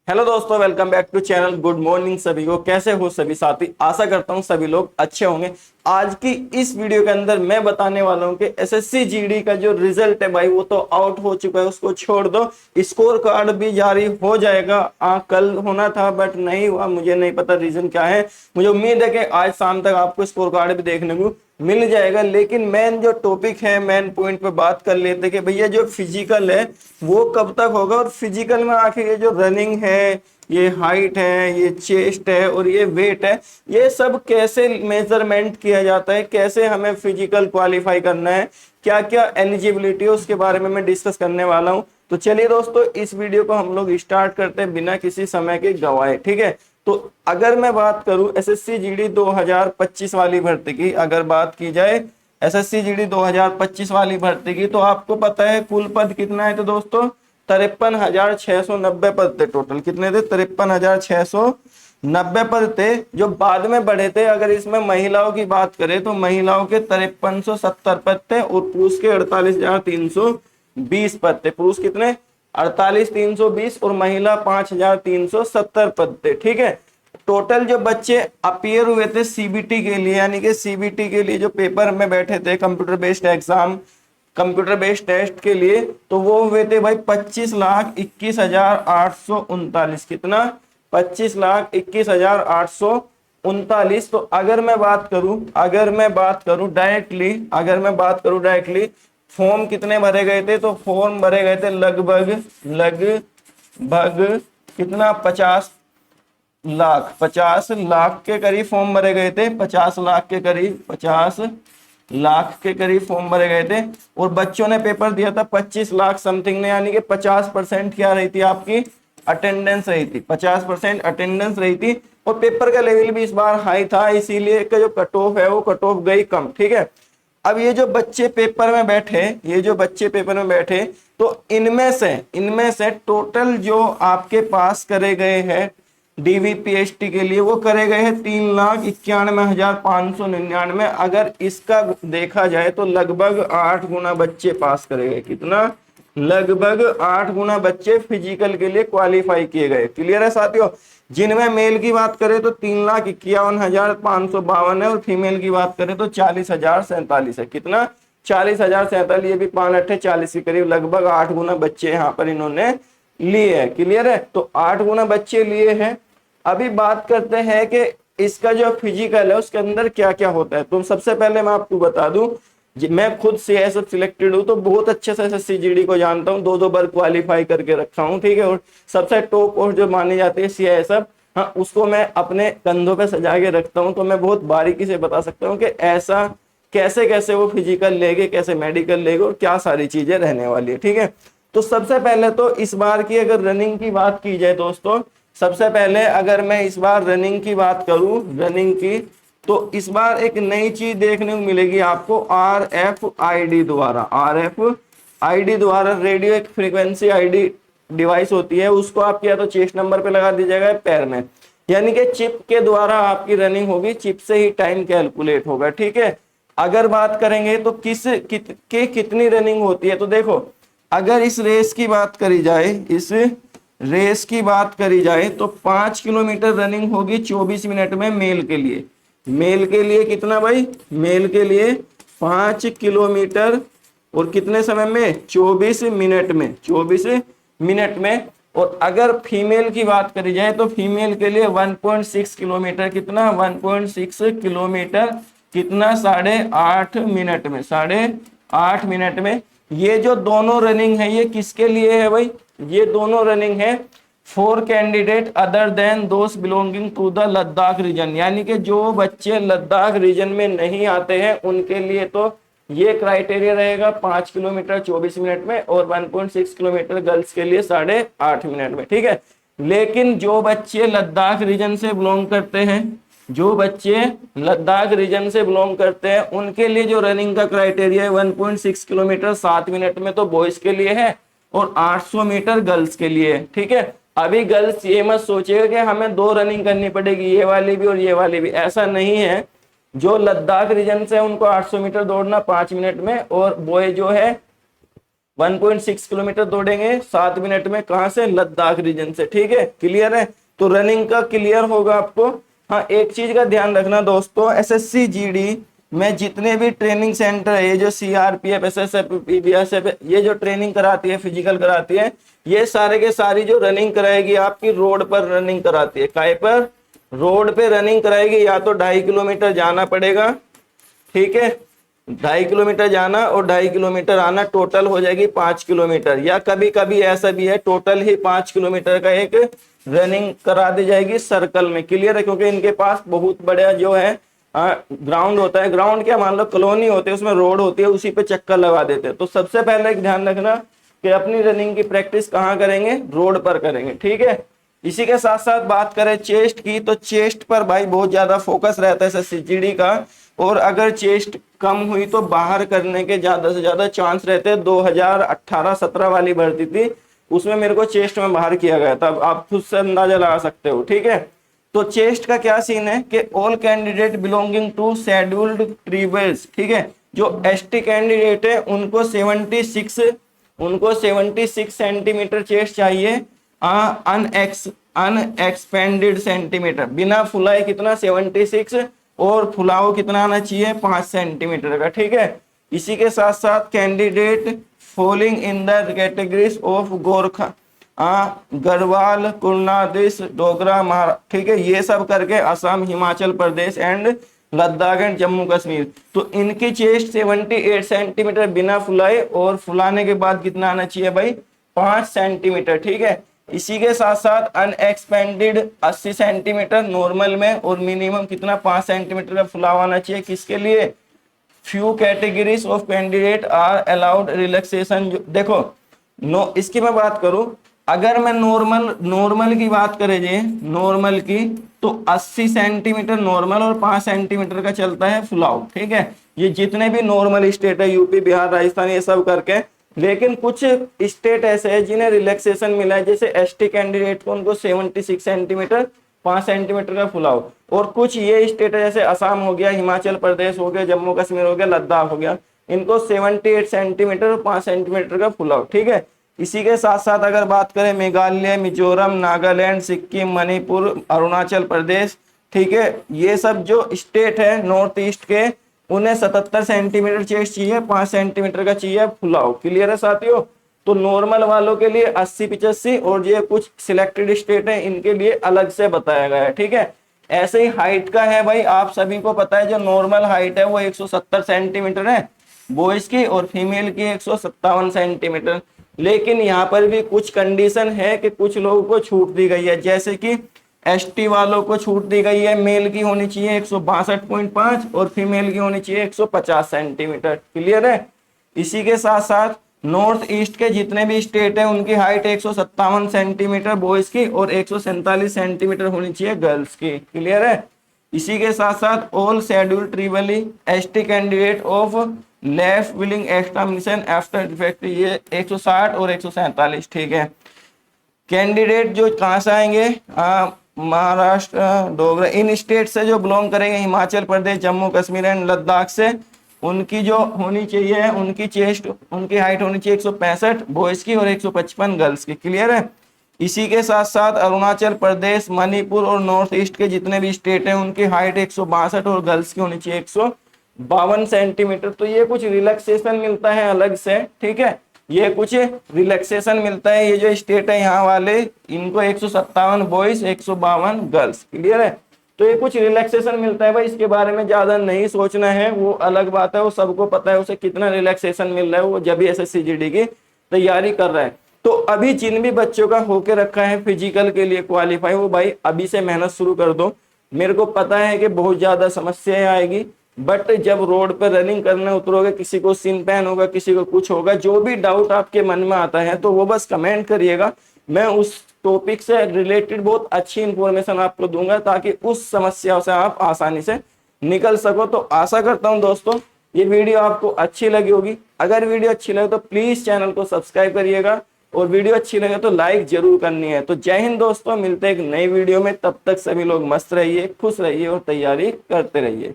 Hello दोस्तों, welcome back to channel. Good morning सभी को। कैसे हो सभी साथी? आशा करता हूं सभी लोग अच्छे होंगे। आज की इस वीडियो के अंदर मैं बताने वाला हूं कि एसएससी जीडी का जो रिजल्ट है भाई वो तो आउट हो चुका है, उसको छोड़ दो। स्कोर कार्ड भी जारी हो जाएगा। कल होना था बट नहीं हुआ, मुझे नहीं पता रीजन क्या है। मुझे उम्मीद है कि आज शाम तक आपको स्कोर कार्ड भी देखने को मिल जाएगा। लेकिन मेन जो टॉपिक है, मेन पॉइंट पे बात कर लेते हैं कि भैया जो फिजिकल है वो कब तक होगा, और फिजिकल में आखिर ये जो रनिंग है, ये हाइट है, ये चेस्ट है और ये वेट है, ये सब कैसे मेजरमेंट किया जाता है, कैसे हमें फिजिकल क्वालिफाई करना है, क्या क्या एलिजिबिलिटी है, उसके बारे में मैं डिस्कस करने वाला हूं। तो चलिए दोस्तों, इस वीडियो को हम लोग स्टार्ट करते हैं बिना किसी समय के गवाए। ठीक है, तो अगर मैं बात करूं एसएससी जीडी 2025 वाली भर्ती की, अगर बात की जाए एसएससी जीडी 2025 वाली भर्ती की, तो आपको पता है कुल पद कितना है। तो दोस्तों 53,690 पद थे। टोटल कितने थे? 53,690 पद थे, जो बाद में बढ़े थे। अगर इसमें महिलाओं की बात करें तो महिलाओं के 5370 पद थे और पुरुष के 48,320 पद थे। पुरुष कितने? 48,320 और महिला 5,370 पद थे। ठीक है, टोटल जो बच्चे अपियर हुए थे सीबीटी के लिए, यानी कि सीबीटी के लिए जो पेपर में बैठे थे, computer based exam, computer based test के लिए, तो वो हुए थे भाई 25,21,839। कितना? 25,21,839। तो अगर मैं बात करूं डायरेक्टली फॉर्म कितने भरे गए थे, तो फॉर्म भरे गए थे लगभग कितना, 50 लाख के करीब फॉर्म भरे गए थे। 50 लाख के करीब फॉर्म भरे गए थे और बच्चों ने पेपर दिया था 25 लाख समथिंग ने, यानी कि 50% क्या रही थी आपकी अटेंडेंस रही थी। 50% अटेंडेंस रही थी और पेपर का लेवल भी इस बार हाई था, इसीलिए जो कट ऑफ है वो कट ऑफ गई कम। ठीक है, अब ये जो बच्चे पेपर में बैठे, तो इनमें से टोटल जो आपके पास करे गए हैं डीवीपीएसटी के लिए, वो करे गए हैं 3,91,599। अगर इसका देखा जाए तो लगभग 8 गुना बच्चे पास करे गए। कितना? लगभग 8 गुना बच्चे फिजिकल के लिए क्वालिफाई किए गए। क्लियर है साथियों? जिनमें मेल की बात करें तो 3,51,552 है और फीमेल की बात करें तो 40,047 है। कितना? 40,047। ये भी 5-8-40 के करीब, लगभग 8 गुना बच्चे यहाँ पर इन्होंने लिए है। क्लियर है? तो 8 गुना बच्चे लिए हैं। अभी बात करते हैं कि इसका जो फिजिकल है उसके अंदर क्या क्या होता है। तो सबसे पहले मैं आपको बता दूं, मैं खुद सीआईएसएफ सिलेक्टेड हूं, तो बहुत अच्छे से एसएससी जीडी को जानता हूं। 2-2 बार क्वालिफाई करके रखा हूं। ठीक है, और सबसे टॉप पोस्ट जो मानी जाती है सीआईएसएफ, हाँ, उसको मैं अपने कंधों पे सजा के रखता हूं। तो मैं बहुत बारीकी से बता सकता हूं कि ऐसा कैसे कैसे वो फिजिकल लेंगे, कैसे मेडिकल लेंगे और क्या सारी चीजें रहने वाली है। ठीक है, तो सबसे पहले तो इस बार की अगर रनिंग की बात की जाए दोस्तों, सबसे पहले अगर मैं इस बार रनिंग की बात करूं, तो इस बार एक नई चीज देखने को मिलेगी आपको RFID द्वारा। रेडियो एक फ्रीक्वेंसी आईडी डिवाइस होती है, उसको आप या तो चेस्ट नंबर पे लगा दीजिएगा पैर में, यानी कि चिप के द्वारा आपकी रनिंग होगी, चिप से ही टाइम कैलकुलेट होगा। ठीक है, अगर बात करेंगे तो कितनी रनिंग होती है, तो देखो अगर इस रेस की बात करी जाए तो 5 किलोमीटर रनिंग होगी 24 मिनट में मेल के लिए। कितना भाई? मेल के लिए 5 किलोमीटर और कितने समय में? 24 मिनट में। और अगर फीमेल की बात करी जाए तो फीमेल के लिए 1.6 किलोमीटर। कितना? 1.6 किलोमीटर। कितना? 8.5 मिनट में। ये जो दोनों रनिंग है ये किसके लिए है भाई? ये दोनों रनिंग है for candidate other than those belonging to the Ladakh region, यानी कि जो बच्चे लद्दाख रीजन में नहीं आते हैं उनके लिए तो ये क्राइटेरिया रहेगा 5 किलोमीटर 24 मिनट में और 1.6 किलोमीटर गर्ल्स के लिए 8.5 मिनट में। ठीक है, लेकिन जो बच्चे लद्दाख रीजन से बिलोंग करते हैं उनके लिए जो रनिंग का क्राइटेरिया है 1.6 किलोमीटर 7 मिनट में तो बॉयज के लिए है और 800 मीटर गर्ल्स के लिए है। ठीक है, अभी गर्ल्स ये मत सोचिएगा कि हमें 2 रनिंग करनी पड़ेगी, ये वाली भी और ये वाली भी, ऐसा नहीं है। जो लद्दाख रीजन से उनको 800 मीटर दौड़ना 5 मिनट में, और बॉय जो है 1.6 किलोमीटर दौड़ेंगे 7 मिनट में। कहां से? लद्दाख रीजन से। ठीक है, क्लियर है? तो रनिंग का क्लियर होगा आपको। हाँ, एक चीज का ध्यान रखना दोस्तों, एसएससी जीडी में जितने भी ट्रेनिंग सेंटर है, ये जो सीआरपीएफ, एसएसएफ, बीएसएफ, ये जो ट्रेनिंग कराती है, फिजिकल कराती है, ये सारे के सारी जो रनिंग कराएगी आपकी रोड पर रनिंग कराती है। काय पर? रोड पे रनिंग कराएगी। या तो 2.5 किलोमीटर जाना पड़ेगा, ठीक है, 2.5 किलोमीटर जाना और 2.5 किलोमीटर आना, टोटल हो जाएगी 5 किलोमीटर। या कभी कभी ऐसा भी है टोटल ही 5 किलोमीटर का एक रनिंग करा दी जाएगी सर्कल में। क्लियर है? क्योंकि इनके पास बहुत बड़ा जो है ग्राउंड होता है। ग्राउंड क्या, मान लो कॉलोनी होती है, उसमें रोड होती है, उसी पे चक्कर लगा देते हैं। तो सबसे पहले एक ध्यान रखना कि अपनी रनिंग की प्रैक्टिस कहाँ करेंगे? रोड पर करेंगे। ठीक है, इसी के साथ साथ बात करें चेस्ट की, तो चेस्ट पर भाई बहुत ज्यादा फोकस रहता है एसएससी का। और अगर चेस्ट कम हुई तो बाहर करने के ज्यादा से ज्यादा चांस रहते हैं। 2018-17 वाली भर्ती थी, उसमें मेरे को चेस्ट में बाहर किया गया था। आप खुद से अंदाजा लगा सकते हो। ठीक है, तो चेस्ट का क्या सीन है कि all candidate belonging to scheduled tribes, ठीक है, जो एसटी कैंडिडेट है उनको 76 सेंटीमीटर चेस्ट चाहिए, अनएक्सपेंडेड सेंटीमीटर, बिना फुलाए कितना? 76, और फुलाओ कितना आना चाहिए? 5 सेंटीमीटर का। ठीक है, इसी के साथ साथ candidate falling in the categories of Gorkha, Garhwal, कुर्नादिश, डोगरा, महाराष्ट्र, ठीक है, ये सब करके असम, हिमाचल प्रदेश एंड लद्दाख एंड जम्मू कश्मीर। तो इनकी चेस्ट 78 सेंटीमीटर बिना फुलाए, और फुलाने के बाद कितना आना चाहिए भाई? 5 सेंटीमीटर। ठीक है, इसी के साथ साथ अनएक्सपेंडेड 80 सेंटीमीटर नॉर्मल में, और मिनिमम कितना? 5 सेंटीमीटर का फुलाव आना चाहिए। किसके लिए? Few categories of candidate are allowed relaxation. देखो इसकी मैं बात करूं, अगर मैं नॉर्मल की बात करें जी, नॉर्मल की, तो 80 सेंटीमीटर नॉर्मल और 5 सेंटीमीटर का चलता है फुलाव। ठीक है, ये जितने भी नॉर्मल स्टेट है, यूपी, बिहार, राजस्थान, ये सब करके। लेकिन कुछ स्टेट ऐसे है जिन्हें रिलैक्सेशन मिला है, जैसे एसटी कैंडिडेट को उनको 76 सेंटीमीटर 5 सेंटीमीटर का फुलाव। और कुछ ये स्टेट है जैसे असम हो गया, हिमाचल प्रदेश हो गया, जम्मू कश्मीर हो गया, लद्दाख हो गया, इनको 78 सेंटीमीटर और 5 सेंटीमीटर का फुलाव। ठीक है, इसी के साथ साथ अगर बात करें मेघालय, मिजोरम, नागालैंड, सिक्किम, मणिपुर, अरुणाचल प्रदेश, ठीक है, ये सब जो स्टेट है नॉर्थ ईस्ट के, उन्हें 77 सेंटीमीटर चेस्ट चाहिए, 5 सेंटीमीटर का चाहिए फुलाव। क्लियर है साथियों? तो नॉर्मल वालों के लिए 80-85, और ये कुछ सिलेक्टेड स्टेट है इनके लिए अलग से बताया गया है। ठीक है, ऐसे ही हाइट का है भाई, आप सभी को पता है जो नॉर्मल हाइट है वो 170 सेंटीमीटर है बॉयज की, और फीमेल की 157 सेंटीमीटर। लेकिन यहाँ पर भी कुछ कंडीशन है कि कुछ लोगों को छूट दी गई है, जैसे कि एसटी वालों को छूट दी गई है, मेल की होनी चाहिए 162.5 और फीमेल की होनी चाहिए 150 सेंटीमीटर। क्लियर है? इसी के साथ साथ नॉर्थ ईस्ट के जितने भी स्टेट है उनकी हाइट 157 सेंटीमीटर बॉयज की और 147 सेंटीमीटर होनी चाहिए गर्ल्स की। क्लियर है? इसी के साथ साथ all scheduled tribally ST candidate of left willing extermination after defect, ये 160 और 147। ठीक है, कैंडिडेट जो कहाँ से आएंगे? महाराष्ट्र, डोगरा, इन स्टेट से जो बिलोंग करेंगे, हिमाचल प्रदेश, जम्मू कश्मीर एंड लद्दाख से, उनकी जो होनी चाहिए, उनकी चेस्ट, उनकी हाइट होनी चाहिए 165 बॉयज की और 155 गर्ल्स की। क्लियर है? इसी के साथ साथ अरुणाचल प्रदेश, मणिपुर और नॉर्थ ईस्ट के जितने भी स्टेट हैं उनकी हाइट 162 और गर्ल्स की होनी चाहिए 152 सेंटीमीटर। तो ये कुछ रिलैक्सेशन मिलता है अलग से। ठीक है, ये कुछ रिलैक्सेशन मिलता है। ये जो स्टेट है यहाँ वाले, इनको 157 बॉयज 152 गर्ल्स। क्लियर है? तो ये कुछ रिलैक्सेशन मिलता है भाई, इसके बारे में ज्यादा नहीं सोचना है, वो अलग बात है, वो सबको पता है उसे कितना रिलैक्सेशन मिल रहा है, वो जब भी एसएससी जीडी की तैयारी कर रहा है। तो अभी जिन भी बच्चों का होके रखा है फिजिकल के लिए क्वालिफाई, वो भाई अभी से मेहनत शुरू कर दो। मेरे को पता है कि बहुत ज्यादा समस्याएं आएगी, बट जब रोड पर रनिंग करने उतरोगे, किसी को सिन पैन होगा, किसी को कुछ होगा, जो भी डाउट आपके मन में आता है तो वो बस कमेंट करिएगा, मैं उस टॉपिक से रिलेटेड बहुत अच्छी इंफॉर्मेशन आपको दूंगा ताकि उस समस्या से आप आसानी से निकल सको। तो आशा करता हूं दोस्तों ये वीडियो आपको अच्छी लगी होगी। अगर वीडियो अच्छी लगे तो प्लीज चैनल को सब्सक्राइब करिएगा, और वीडियो अच्छी लगे तो लाइक जरूर करनी है। तो जय हिंद दोस्तों, मिलते हैं एक नई वीडियो में, तब तक सभी लोग मस्त रहिए, खुश रहिए और तैयारी करते रहिए।